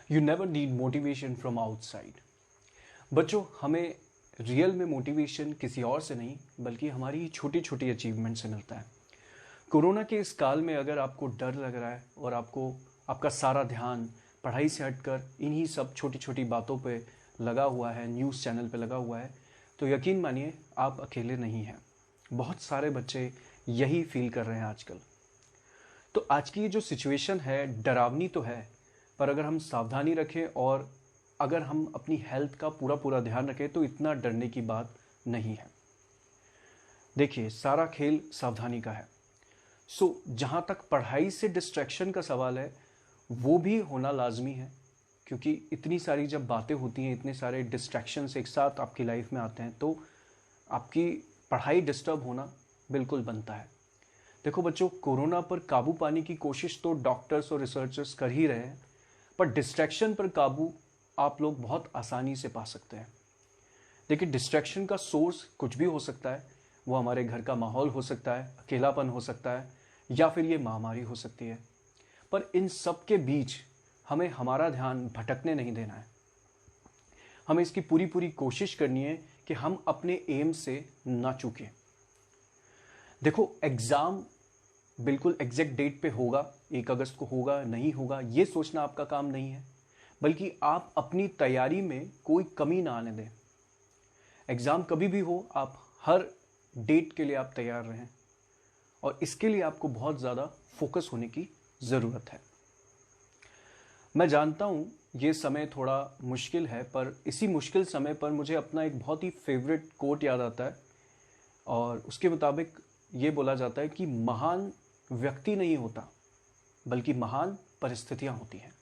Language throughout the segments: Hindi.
You never need motivation from outside. बच्चों, हमें रियल में मोटिवेशन किसी और से नहीं बल्कि हमारी छोटी छोटी अचीवमेंट से मिलता है। कोरोना के इस काल में अगर आपको डर लग रहा है और आपका सारा ध्यान पढ़ाई से हटकर इन्हीं सब छोटी छोटी बातों पे लगा हुआ है, न्यूज़ चैनल पे लगा हुआ है, तो यकीन मानिए आप अकेले नहीं हैं। बहुत सारे बच्चे यही फील कर रहे हैं आजकल। तो आज की ये जो सिचुएशन है डरावनी तो है, पर अगर हम सावधानी रखें और अगर हम अपनी हेल्थ का पूरा पूरा ध्यान रखें तो इतना डरने की बात नहीं है। देखिए, सारा खेल सावधानी का है। जहाँ तक पढ़ाई से डिस्ट्रैक्शन का सवाल है, वो भी होना लाजमी है, क्योंकि इतनी सारी जब बातें होती हैं, इतने सारे डिस्ट्रैक्शंस एक साथ आपकी लाइफ में आते हैं, तो आपकी पढ़ाई डिस्टर्ब होना बिल्कुल बनता है। देखो बच्चों, कोरोना पर काबू पाने की कोशिश तो डॉक्टर्स और रिसर्चर्स कर ही रहे हैं, पर डिस्ट्रैक्शन पर काबू आप लोग बहुत आसानी से पा सकते हैं। देखिए, डिस्ट्रैक्शन का सोर्स कुछ भी हो सकता है। वो हमारे घर का माहौल हो सकता है, अकेलापन हो सकता है, या फिर ये महामारी हो सकती है। पर इन सब के बीच हमें हमारा ध्यान भटकने नहीं देना है। हमें इसकी पूरी पूरी कोशिश करनी है कि हम अपने एम से ना चूकें। देखो, एग्ज़ाम बिल्कुल एग्जैक्ट डेट पे होगा, 1 अगस्त को होगा नहीं होगा, ये सोचना आपका काम नहीं है, बल्कि आप अपनी तैयारी में कोई कमी ना आने दें। एग्ज़ाम कभी भी हो, आप हर डेट के लिए आप तैयार रहें, और इसके लिए आपको बहुत ज़्यादा फोकस होने की ज़रूरत है। मैं जानता हूँ ये समय थोड़ा मुश्किल है, पर इसी मुश्किल समय पर मुझे अपना एक बहुत ही फेवरेट कोट याद आता है, और उसके मुताबिक ये बोला जाता है कि महान व्यक्ति नहीं होता बल्कि महान परिस्थितियाँ होती हैं।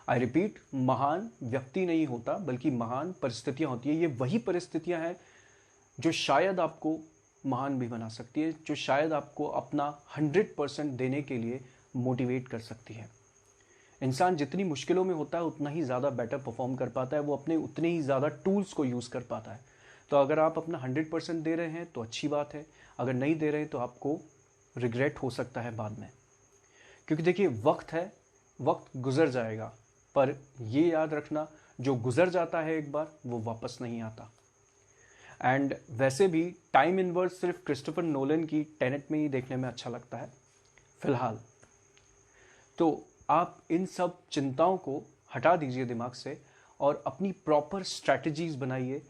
आई रिपीट, महान व्यक्ति नहीं होता बल्कि महान परिस्थितियाँ होती हैं। ये वही परिस्थितियाँ हैं जो शायद आपको महान भी बना सकती है, जो शायद आपको अपना 100% देने के लिए मोटिवेट कर सकती है। इंसान जितनी मुश्किलों में होता है उतना ही ज़्यादा बेटर परफॉर्म कर पाता है, वो अपने उतने ही ज़्यादा टूल्स को यूज़ कर पाता है। तो अगर आप अपना 100% दे रहे हैं तो अच्छी बात है, अगर नहीं दे रहे हैं तो आपको रिग्रेट हो सकता है बाद में। क्योंकि देखिए, वक्त है, वक्त गुजर जाएगा, पर ये याद रखना, जो गुजर जाता है एक बार वो वापस नहीं आता। एंड वैसे भी टाइम इनवर्स सिर्फ क्रिस्टोफर नोलन की टेनेट में ही देखने में अच्छा लगता है फिलहाल। तो आप इन सब चिंताओं को हटा दीजिए दिमाग से और अपनी प्रॉपर स्ट्रैटेजीज बनाइए।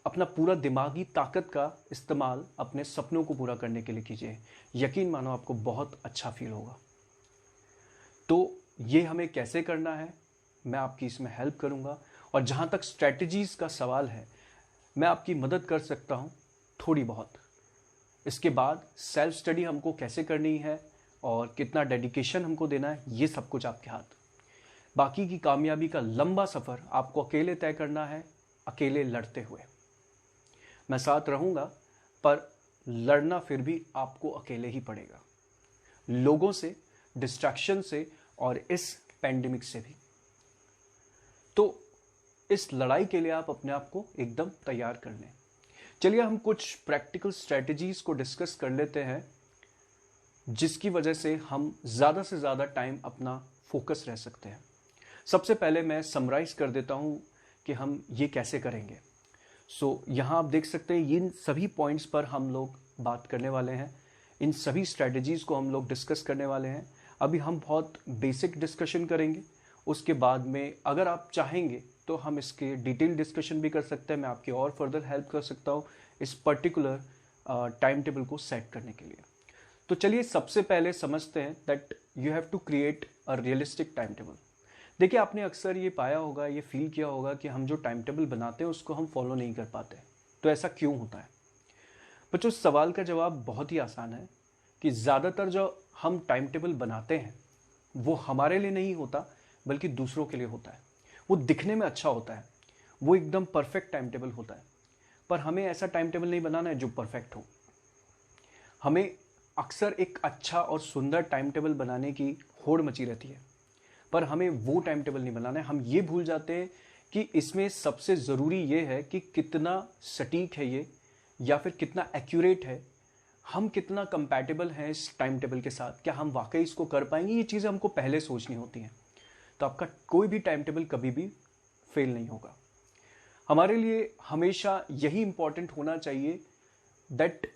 अपना पूरा दिमागी ताकत का इस्तेमाल अपने सपनों को पूरा करने के लिए कीजिए। यकीन मानो आपको बहुत अच्छा फील होगा। तो ये हमें कैसे करना है, मैं आपकी इसमें हेल्प करूंगा। और जहां तक स्ट्रैटेजीज का सवाल है, मैं आपकी मदद कर सकता हूं थोड़ी बहुत। इसके बाद सेल्फ स्टडी हमको कैसे करनी है और कितना डेडिकेशन हमको देना है, ये सब कुछ आपके हाथ। बाकी की कामयाबी का लंबा सफ़र आपको अकेले तय करना है, अकेले लड़ते हुए। मैं साथ रहूंगा, पर लड़ना फिर भी आपको अकेले ही पड़ेगा, लोगों से, डिस्ट्रैक्शन से और इस पेंडेमिक से भी। तो इस लड़ाई के लिए आप अपने आप को एकदम तैयार कर लें। चलिए हम कुछ प्रैक्टिकल स्ट्रैटेजीज को डिस्कस कर लेते हैं, जिसकी वजह से हम ज़्यादा से ज़्यादा टाइम अपना फोकस रह सकते हैं। सबसे पहले मैं समराइज कर देता हूँ कि हम ये कैसे करेंगे। यहाँ आप देख सकते हैं, इन सभी पॉइंट्स पर हम लोग बात करने वाले हैं, इन सभी स्ट्रैटेजीज़ को हम लोग डिस्कस करने वाले हैं। अभी हम बहुत बेसिक डिस्कशन करेंगे, उसके बाद में अगर आप चाहेंगे तो हम इसके डिटेल डिस्कशन भी कर सकते हैं। मैं आपकी और फर्दर हेल्प कर सकता हूँ इस पर्टिकुलर टाइम टेबल को सेट करने के लिए। तो चलिए सबसे पहले समझते हैं that you have to create a realistic time table. देखिए, आपने अक्सर ये पाया होगा, ये फील किया होगा कि हम जो टाइम टेबल बनाते हैं उसको हम फॉलो नहीं कर पाते। तो ऐसा क्यों होता है? बच्चों, उस सवाल का जवाब बहुत ही आसान है कि ज़्यादातर जो हम टाइम टेबल बनाते हैं वो हमारे लिए नहीं होता बल्कि दूसरों के लिए होता है। वो दिखने में अच्छा होता है, वो एकदम परफेक्ट टाइम टेबल होता है, पर हमें ऐसा टाइम टेबल नहीं बनाना है जो परफेक्ट हो। हमें अक्सर एक अच्छा और सुंदर टाइम टेबल बनाने की होड़ मची रहती है, पर हमें वो टाइम टेबल नहीं बनाना है। हम ये भूल जाते हैं कि इसमें सबसे ज़रूरी ये है कि कितना सटीक है ये, या फिर कितना एक्यूरेट है, हम कितना कंपैटिबल हैं इस टाइम टेबल के साथ, क्या हम वाकई इसको कर पाएंगे। ये चीज़ें हमको पहले सोचनी होती हैं। तो आपका कोई भी टाइम टेबल कभी भी फेल नहीं होगा। हमारे लिए हमेशा यही इंपॉर्टेंट होना चाहिए दैट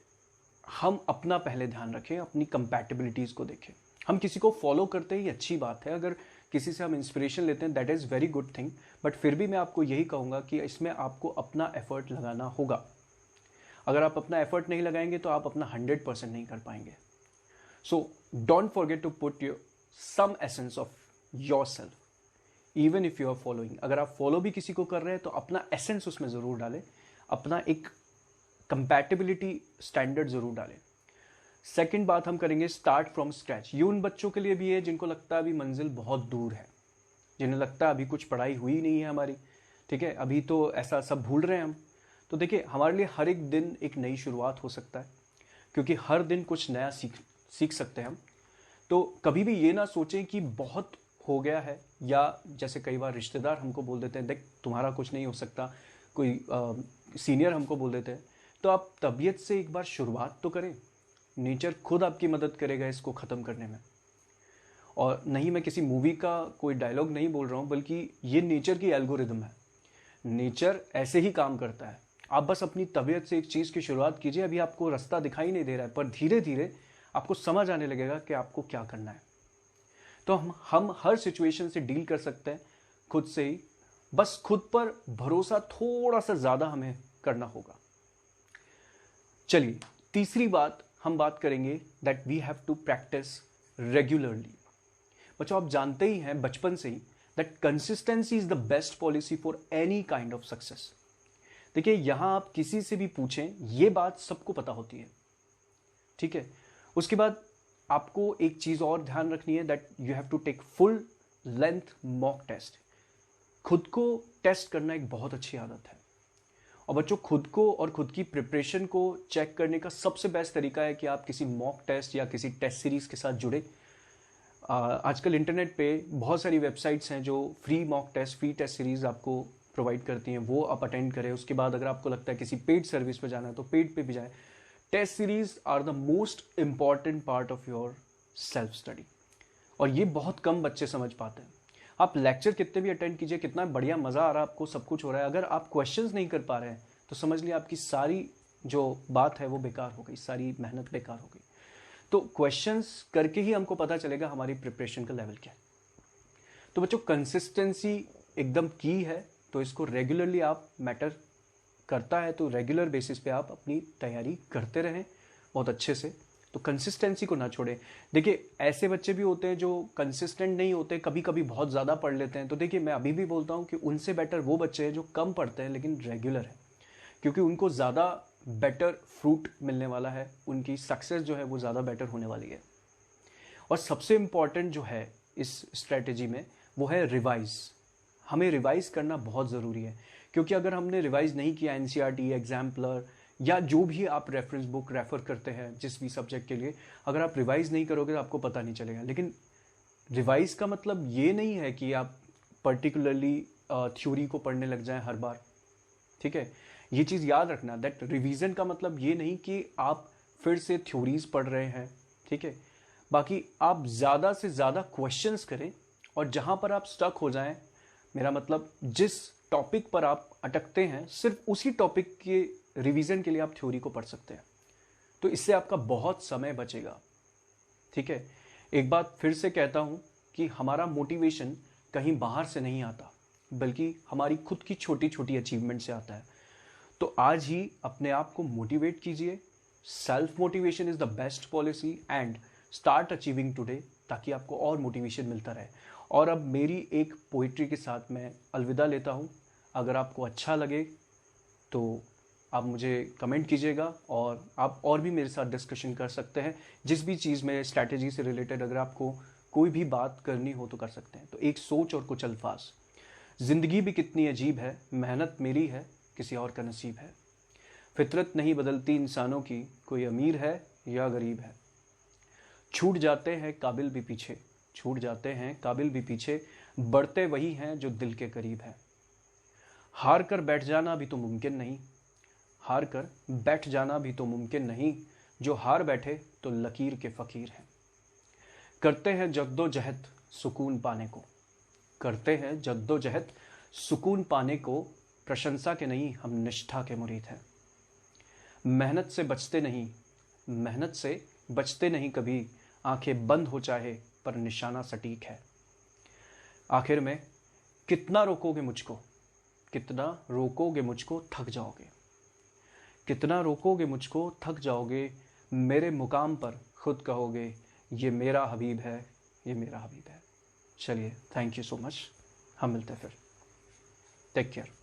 हम अपना पहले ध्यान रखें, अपनी कंपैटिबिलिटीज को देखें। हम किसी को फॉलो करते हैं, ये अच्छी बात है, अगर किसी से हम इंस्पिरेशन लेते हैं that is very good thing, but फिर भी मैं आपको यही कहूँगा कि इसमें आपको अपना एफर्ट लगाना होगा। अगर आप अपना एफर्ट नहीं लगाएंगे तो आप अपना 100% नहीं कर पाएंगे। So don't forget to put your some essence of your self even if you are following. अगर आप फॉलो भी किसी को कर रहे हैं तो अपना एसेंस उसमें ज़रूर डालें, अपना एक कंपैटिबिलिटी स्टैंडर्ड ज़रूर डालें। सेकंड बात हम करेंगे स्टार्ट फ्रॉम स्क्रैच। ये उन बच्चों के लिए भी है जिनको लगता है अभी मंजिल बहुत दूर है, जिन्हें लगता है अभी कुछ पढ़ाई हुई नहीं है हमारी, ठीक है, अभी तो ऐसा सब भूल रहे हैं हम। तो देखिए, हमारे लिए हर एक दिन एक नई शुरुआत हो सकता है, क्योंकि हर दिन कुछ नया सीख सकते हैं हम। तो कभी भी ये ना सोचें कि बहुत हो गया है, या जैसे कई बार रिश्तेदार हमको बोल देते हैं देख तुम्हारा कुछ नहीं हो सकता, कोई सीनियर हमको बोल देते हैं, तो आप तबीयत से एक बार शुरुआत तो करें। नेचर खुद आपकी मदद करेगा इसको ख़त्म करने में। और नहीं, मैं किसी मूवी का कोई डायलॉग नहीं बोल रहा हूँ, बल्कि ये नेचर की एल्गोरिदम है। नेचर ऐसे ही काम करता है। आप बस अपनी तबीयत से एक चीज़ की शुरुआत कीजिए। अभी आपको रास्ता दिखाई नहीं दे रहा है, पर धीरे धीरे आपको समझ आने लगेगा कि आपको क्या करना है। तो हम हर सिचुएशन से डील कर सकते हैं खुद से ही, बस खुद पर भरोसा थोड़ा सा ज़्यादा हमें करना होगा। चलिए, तीसरी बात हम बात करेंगे that we have to practice regularly. बच्चों, आप जानते ही हैं बचपन से ही that consistency is the best policy for any kind of success. देखिए, यहां आप किसी से भी पूछें, ये बात सबको पता होती है, ठीक है। उसके बाद आपको एक चीज और ध्यान रखनी है that you have to take full length mock test. खुद को टेस्ट करना एक बहुत अच्छी आदत है। और बच्चों, खुद को और खुद की प्रिपरेशन को चेक करने का सबसे बेस्ट तरीका है कि आप किसी मॉक टेस्ट या किसी टेस्ट सीरीज के साथ जुड़े। आजकल इंटरनेट पे बहुत सारी वेबसाइट्स हैं जो free mock test, free test series आपको प्रोवाइड करती हैं, वो आप अटेंड करें। उसके बाद अगर आपको लगता है किसी पेड सर्विस पे जाना है तो पेड पे भी जाएं। Test series are the most important part of your self study, और ये बहुत कम बच्चे समझ पाते हैं। आप लेक्चर कितने भी अटेंड कीजिए, कितना बढ़िया मज़ा आ रहा है आपको, सब कुछ हो रहा है, अगर आप क्वेश्चंस नहीं कर पा रहे हैं तो समझ लिया आपकी सारी जो बात है वो बेकार हो गई, सारी मेहनत बेकार हो गई। तो क्वेश्चंस करके ही हमको पता चलेगा हमारी प्रिपरेशन का लेवल क्या है। तो बच्चों, कंसिस्टेंसी एकदम की है, तो इसको रेगुलरली आप मैटर करता है तो रेगुलर बेसिस पे आप अपनी तैयारी करते रहें बहुत अच्छे से। तो कंसिस्टेंसी को ना छोड़ें। देखिए, ऐसे बच्चे भी होते हैं जो कंसिस्टेंट नहीं होते, कभी कभी बहुत ज़्यादा पढ़ लेते हैं। तो देखिए, मैं अभी भी बोलता हूँ कि उनसे बेटर वो बच्चे हैं जो कम पढ़ते हैं लेकिन रेगुलर है, क्योंकि उनको ज़्यादा बेटर फ्रूट मिलने वाला है, उनकी सक्सेस जो है वो ज़्यादा बेटर होने वाली है। और सबसे इम्पॉर्टेंट जो है इस स्ट्रेटेजी में वो है रिवाइज। हमें रिवाइज करना बहुत ज़रूरी है, क्योंकि अगर हमने रिवाइज नहीं किया एनसीईआरटी, एग्जाम्पलर या जो भी आप रेफरेंस बुक रेफर करते हैं जिस भी सब्जेक्ट के लिए, अगर आप रिवाइज नहीं करोगे तो आपको पता नहीं चलेगा। लेकिन रिवाइज का मतलब ये नहीं है कि आप पर्टिकुलरली थ्योरी को पढ़ने लग जाएं हर बार, ठीक है। ये चीज़ याद रखना दैट रिवीजन का मतलब ये नहीं कि आप फिर से थ्योरीज पढ़ रहे हैं, ठीक है। बाकी आप ज़्यादा से ज़्यादा क्वेश्चंस करें, और जहाँ पर आप स्टक हो जाएं, मेरा मतलब जिस टॉपिक पर आप अटकते हैं सिर्फ उसी टॉपिक के रिवीजन के लिए आप थ्योरी को पढ़ सकते हैं। तो इससे आपका बहुत समय बचेगा, ठीक है। एक बात फिर से कहता हूं कि हमारा मोटिवेशन कहीं बाहर से नहीं आता, बल्कि हमारी खुद की छोटी छोटी अचीवमेंट से आता है। तो आज ही अपने आप को मोटिवेट कीजिए। Self motivation is the best policy and start achieving today, ताकि आपको और मोटिवेशन मिलता रहे। और अब मेरी एक पोइट्री के साथ मैं अलविदा लेता हूँ। अगर आपको अच्छा लगे तो आप मुझे कमेंट कीजिएगा, और आप और भी मेरे साथ डिस्कशन कर सकते हैं। जिस भी चीज़ में स्ट्रैटेजी से रिलेटेड अगर आपको कोई भी बात करनी हो तो कर सकते हैं। तो एक सोच और कुछ अल्फाज, ज़िंदगी भी कितनी अजीब है, मेहनत मेरी है किसी और का नसीब है, फितरत नहीं बदलती इंसानों की, कोई अमीर है या गरीब है, छूट जाते हैं काबिल भी पीछे, छूट जाते हैं काबिल भी पीछे, बढ़ते वही हैं जो दिल के करीब है, हार कर बैठ जाना भी तो मुमकिन नहीं, हार कर बैठ जाना भी तो मुमकिन नहीं, जो हार बैठे तो लकीर के फ़कीर हैं, करते हैं जद्दोजहद सुकून पाने को, करते हैं जद्दोजहद सुकून पाने को, प्रशंसा के नहीं हम निष्ठा के मुरीद हैं। मेहनत से बचते नहीं कभी, आंखें बंद हो चाहे पर निशाना सटीक है। आखिर में कितना रोकोगे मुझको, थक जाओगे। कितना रोकोगे मुझको, थक जाओगे। मेरे मुकाम पर खुद कहोगे ये मेरा हबीब है, ये मेरा हबीब है। चलिए, थैंक यू सो मच। हम मिलते हैं फिर। Take care.